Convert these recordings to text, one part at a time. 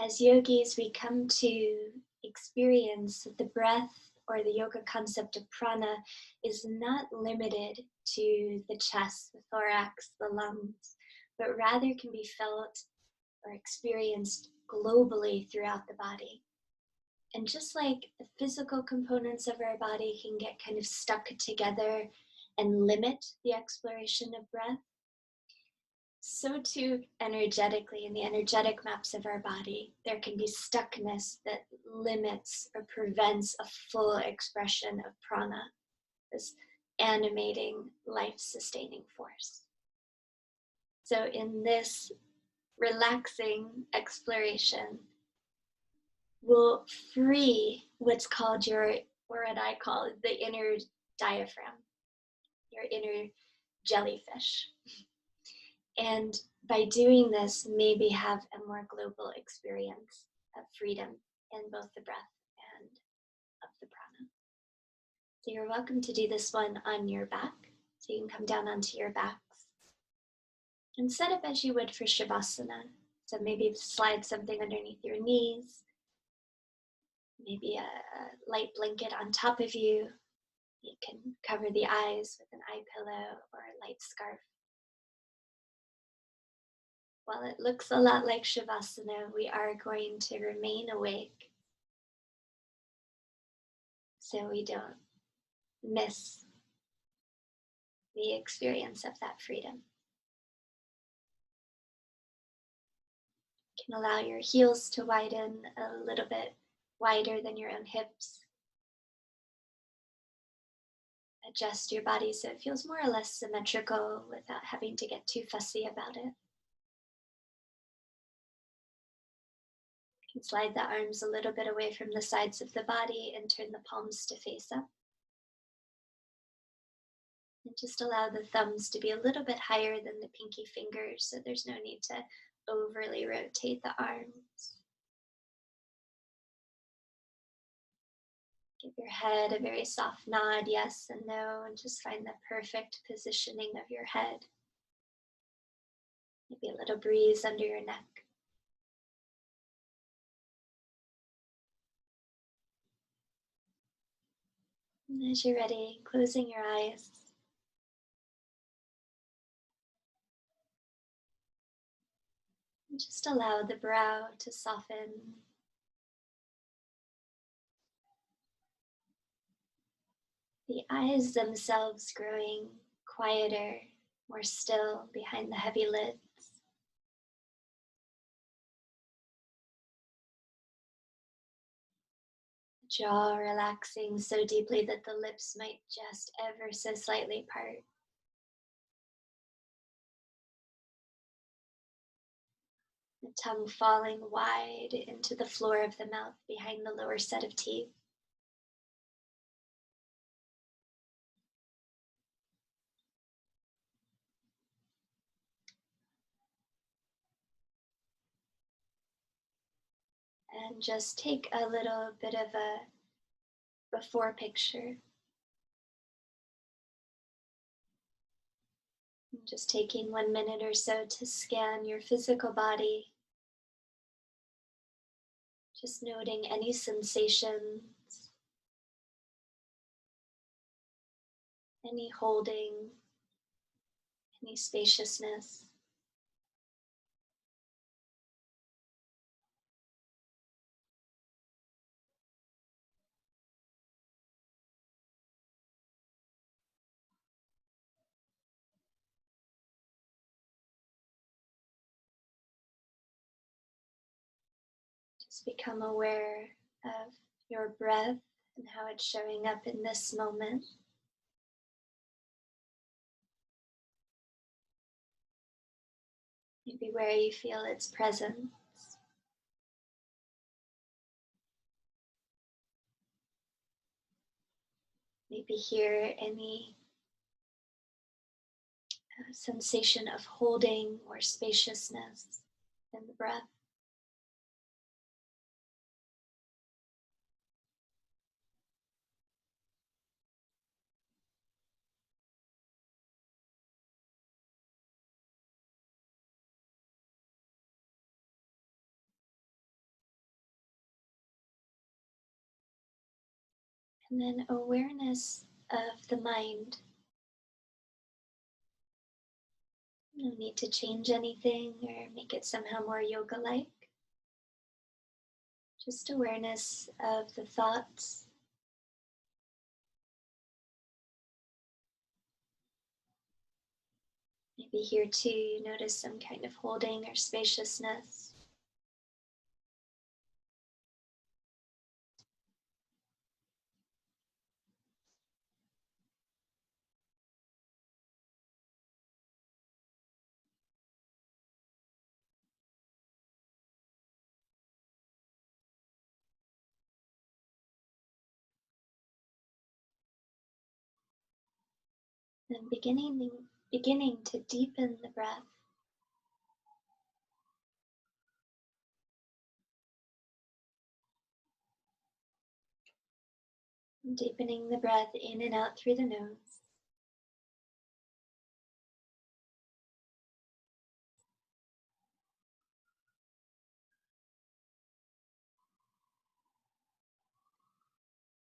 As yogis, we come to experience that the breath or the yoga concept of prana is not limited to the chest, the thorax, the lungs, but rather can be felt or experienced globally throughout the body. And just like the physical components of our body can get kind of stuck together and limit the exploration of breath, so too energetically in the energetic maps of our body, there can be stuckness that limits or prevents a full expression of prana, this animating, life-sustaining force. So in this relaxing exploration, we'll free what's called your, or what I call the inner diaphragm, your inner jellyfish. And by doing this, maybe have a more global experience of freedom in both the breath and of the prana. So you're welcome to do this one on your back. So you can come down onto your backs and set up as you would for Shavasana. So maybe slide something underneath your knees, maybe a light blanket on top of you. You can cover the eyes with an eye pillow or a light scarf. While it looks a lot like Shavasana, we are going to remain awake so we don't miss the experience of that freedom. You can allow your heels to widen a little bit wider than your own hips. Adjust your body so it feels more or less symmetrical without having to get too fussy about it. You can slide the arms a little bit away from the sides of the body and turn the palms to face up. And just allow the thumbs to be a little bit higher than the pinky fingers, so there's no need to overly rotate the arms. Give your head a very soft nod, yes and no, and just find the perfect positioning of your head. Maybe a little breeze under your neck. And as you're ready, closing your eyes. And just allow the brow to soften. The eyes themselves growing quieter, more still behind the heavy lids. Jaw relaxing so deeply that the lips might just ever so slightly part. The tongue falling wide into the floor of the mouth behind the lower set of teeth. And just take a little bit of a before picture. Just taking 1 minute or so to scan your physical body. Just noting any sensations, any holding, any spaciousness. Just become aware of your breath and how it's showing up in this moment. Maybe where you feel its presence. Maybe hear any sensation of holding or spaciousness in the breath. And then awareness of the mind. No need to change anything or make it somehow more yoga like. Just awareness of the thoughts. Maybe here too, you notice some kind of holding or spaciousness. Then beginning to deepen the breath. Deepening the breath in and out through the nose.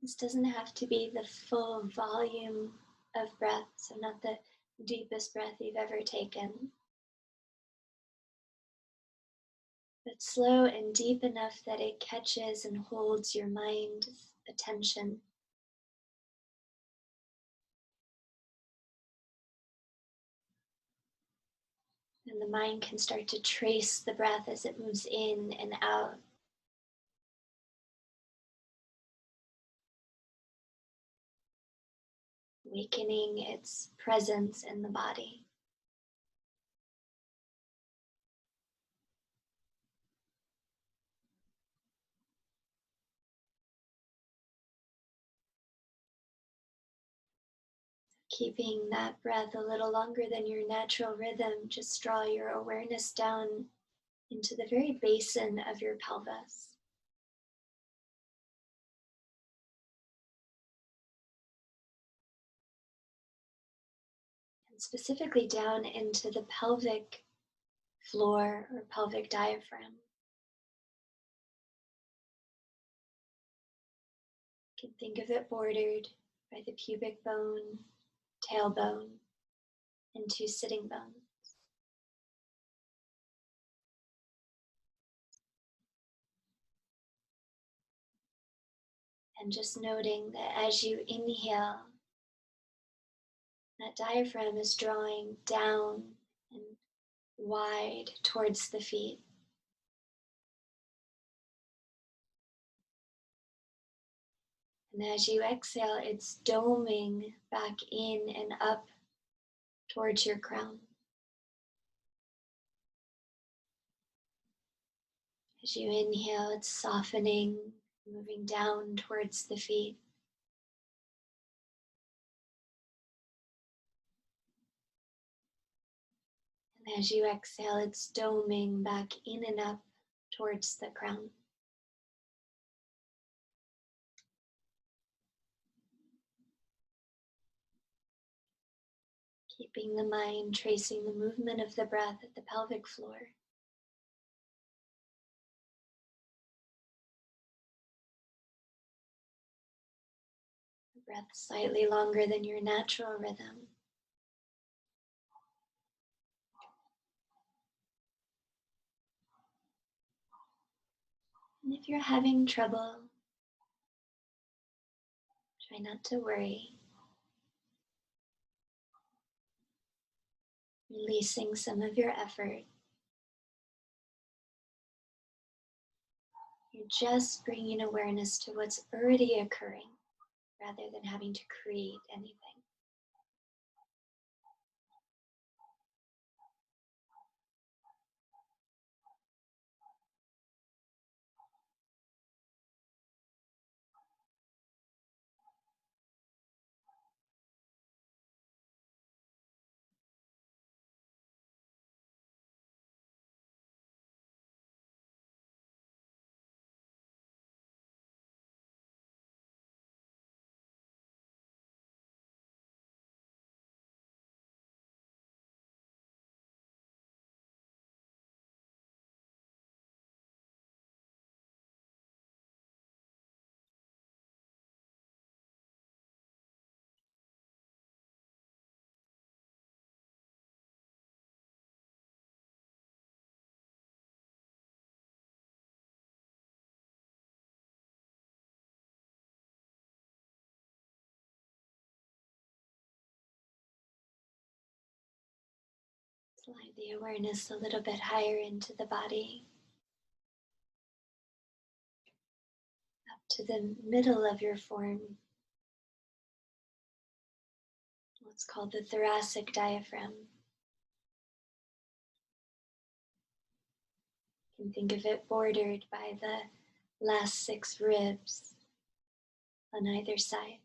This doesn't have to be the full volume of breath, so not the deepest breath you've ever taken, but slow and deep enough that it catches and holds your mind's attention. And the mind can start to trace the breath as it moves in and out. Awakening its presence in the body. Keeping that breath a little longer than your natural rhythm, just draw your awareness down into the very basin of your pelvis. And specifically down into the pelvic floor or pelvic diaphragm. You can think of it bordered by the pubic bone, tailbone, and two sitting bones. And just noting that as you inhale, that diaphragm is drawing down and wide towards the feet. And as you exhale, it's doming back in and up towards your crown. As you inhale, it's softening, moving down towards the feet. And as you exhale, it's doming back in and up towards the crown. Keeping the mind tracing the movement of the breath at the pelvic floor. The breath slightly longer than your natural rhythm. And if you're having trouble, try not to worry. Releasing some of your effort. You're just bringing awareness to what's already occurring rather than having to create anything. Slide the awareness a little bit higher into the body, up to the middle of your form, what's called the thoracic diaphragm. You can think of it bordered by the last 6 ribs on either side.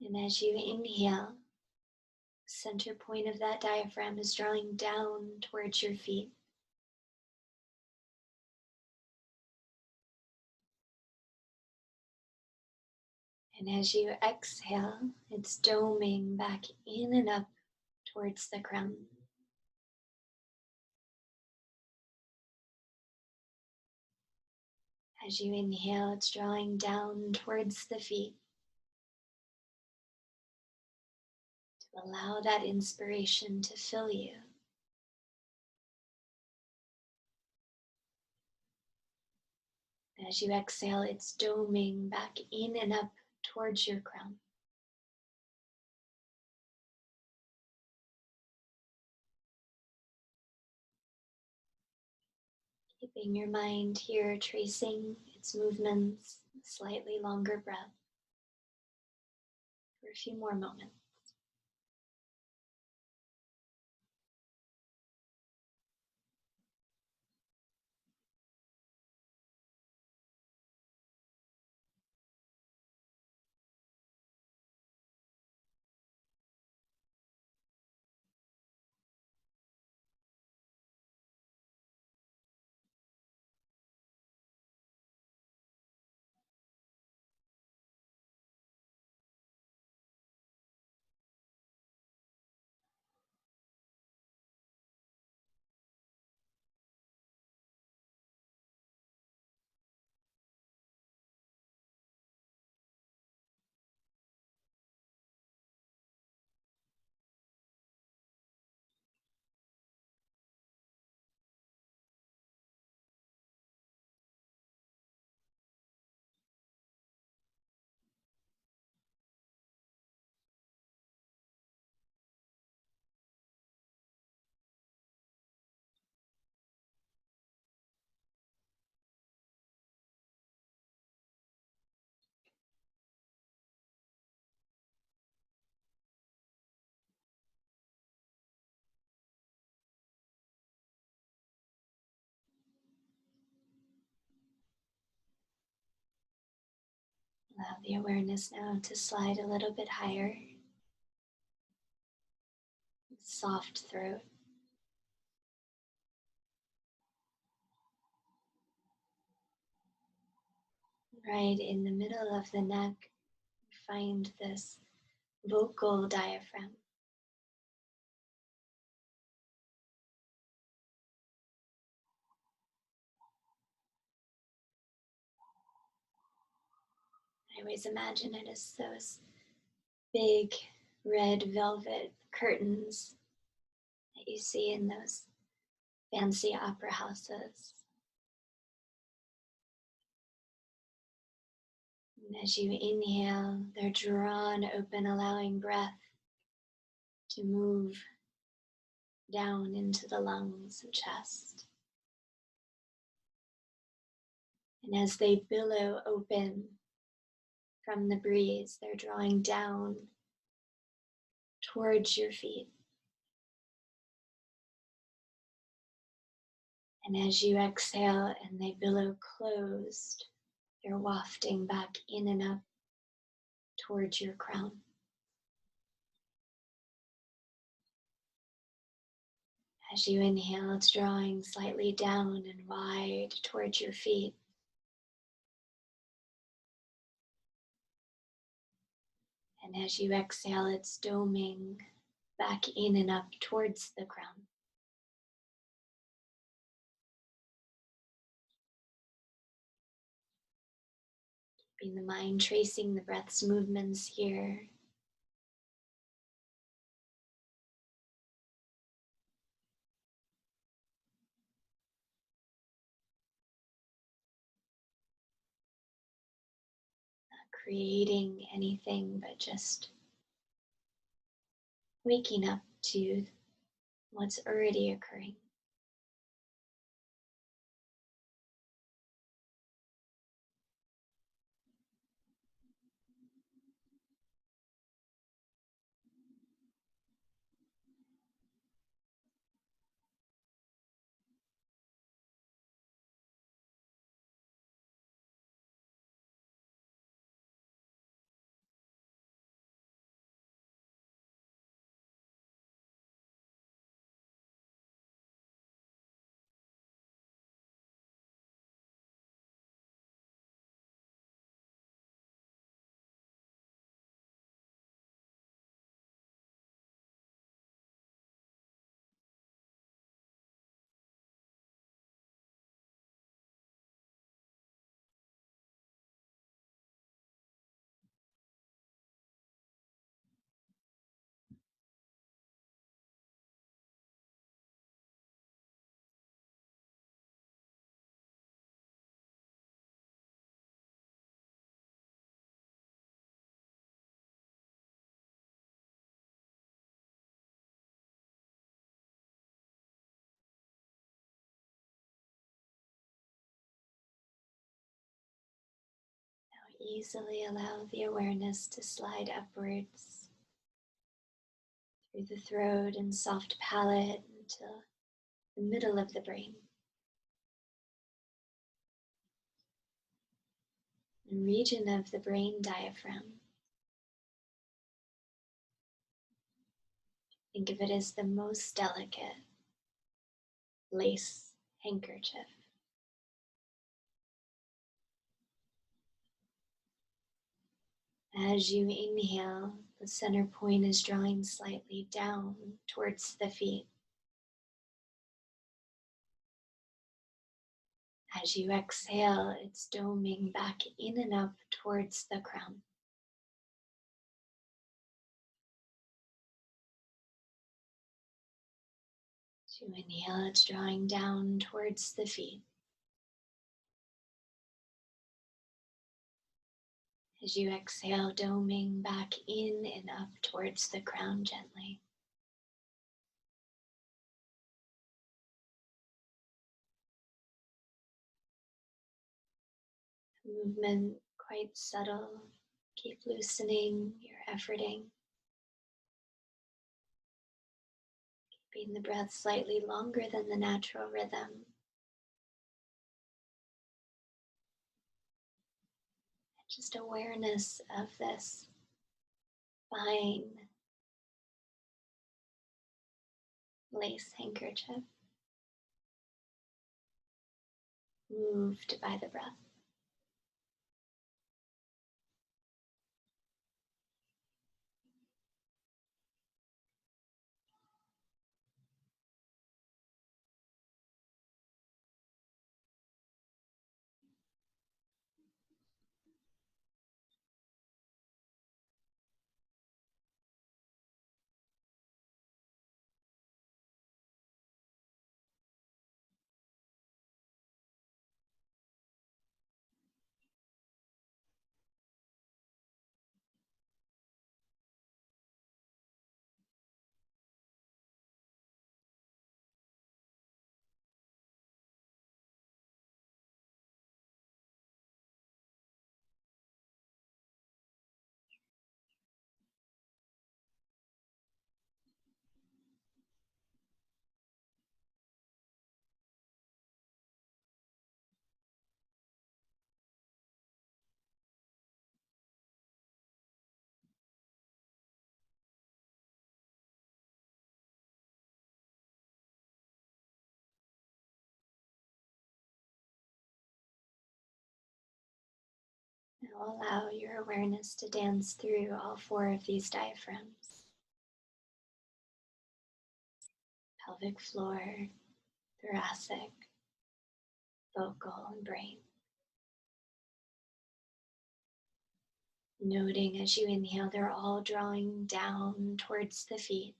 And as you inhale, the center point of that diaphragm is drawing down towards your feet. And as you exhale, it's doming back in and up towards the crown. As you inhale, it's drawing down towards the feet to allow that inspiration to fill you. As you exhale, it's doming back in and up towards your crown. Keeping your mind here, tracing its movements, slightly longer breath for a few more moments. Allow the awareness now to slide a little bit higher. Soft throat. Right in the middle of the neck, find this vocal diaphragm. I always imagine it as those big red velvet curtains that you see in those fancy opera houses. And as you inhale, they're drawn open, allowing breath to move down into the lungs and chest. And as they billow open from the breeze, they're drawing down towards your feet. And as you exhale and they billow closed, they're wafting back in and up towards your crown. As you inhale, it's drawing slightly down and wide towards your feet. And as you exhale, it's doming back in and up towards the crown. Keeping the mind tracing the breath's movements here. creating anything, but just waking up to what's already occurring. Now easily allow the awareness to slide upwards through the throat and soft palate until the middle of the brain. The region of the brain diaphragm. Think of it as the most delicate lace handkerchief. As you inhale, the center point is drawing slightly down towards the feet. As you exhale, it's doming back in and up towards the crown. As you inhale, it's drawing down towards the feet. As you exhale, doming back in and up towards the crown gently. Movement quite subtle. Keep loosening your efforting. Keeping the breath slightly longer than the natural rhythm. Just awareness of this fine lace handkerchief moved by the breath. Now allow your awareness to dance through all four of these diaphragms: pelvic floor, thoracic, vocal, and brain. Noting as you inhale, they're all drawing down towards the feet.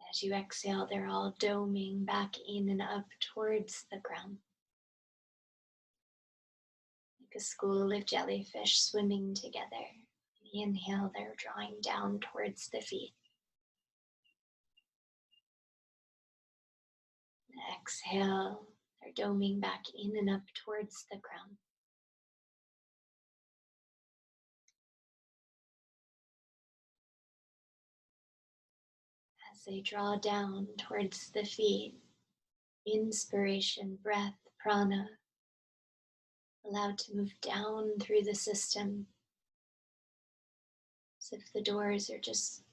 As you exhale, they're all doming back in and up towards the ground. like a school of jellyfish swimming together. The inhale, they're drawing down towards the feet. The exhale, they're doming back in and up towards the ground. As they draw down towards the feet, inspiration, breath, prana, allowed to move down through the system as if the doors are just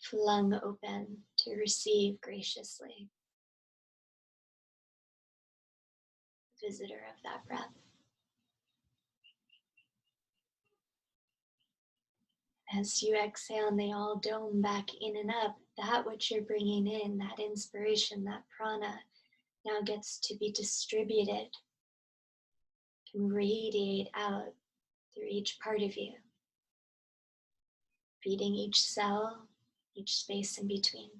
flung open to receive graciously the visitor of that breath. As you exhale and they all dome back in and up, that which you're bringing in, that inspiration, that prana, now gets to be distributed, can radiate out through each part of you, feeding each cell, each space in between.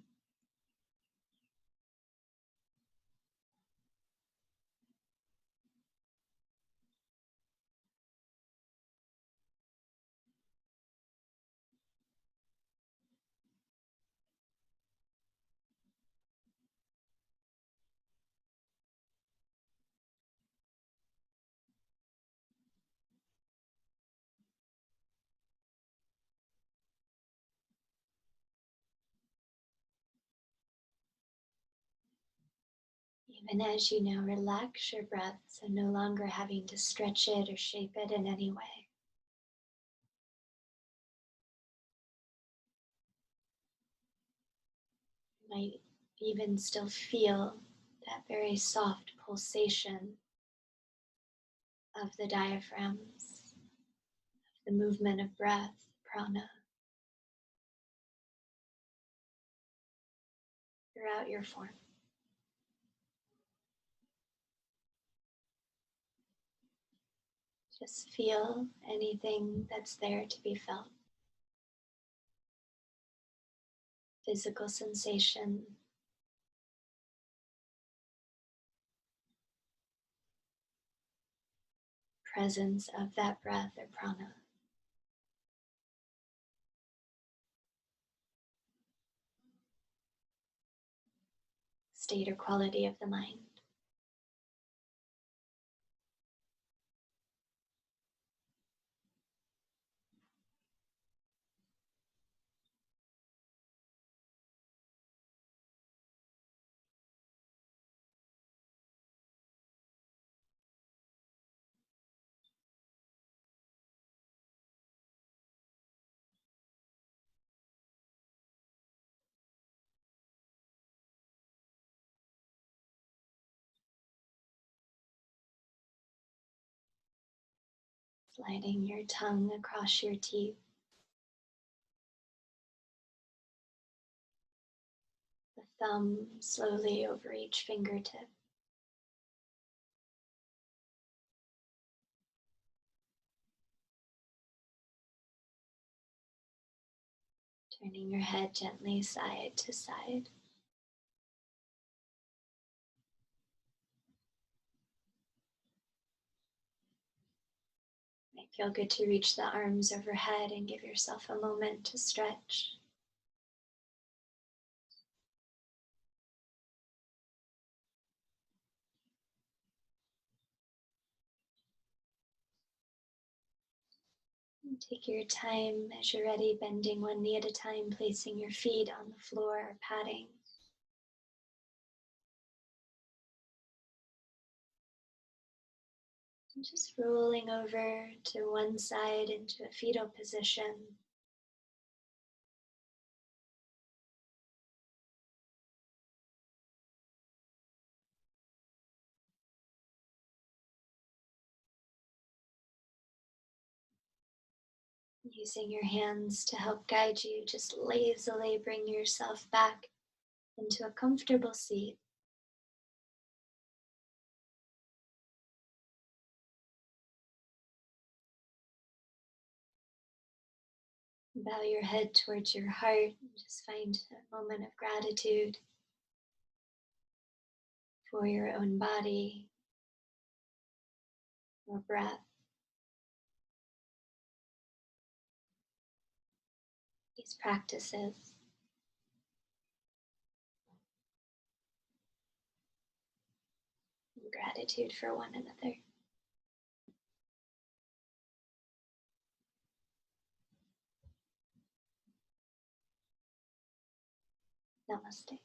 Even as you now relax your breath, so no longer having to stretch it or shape it in any way. You might even still feel that very soft pulsation of the diaphragms, the movement of breath, prana, throughout your form. Just feel anything that's there to be felt. Physical sensation, presence of that breath or prana. State or quality of the mind. Sliding your tongue across your teeth. The thumb slowly over each fingertip. Turning your head gently side to side. Might feel good to reach the arms overhead and give yourself a moment to stretch. And take your time as you're ready, bending one knee at a time, placing your feet on the floor or padding. And just rolling over to one side into a fetal position. Using your hands to help guide you, just lazily bring yourself back into a comfortable seat. Bow your head towards your heart and just find a moment of gratitude for your own body, your breath. practices. Gratitude for one another. Namaste.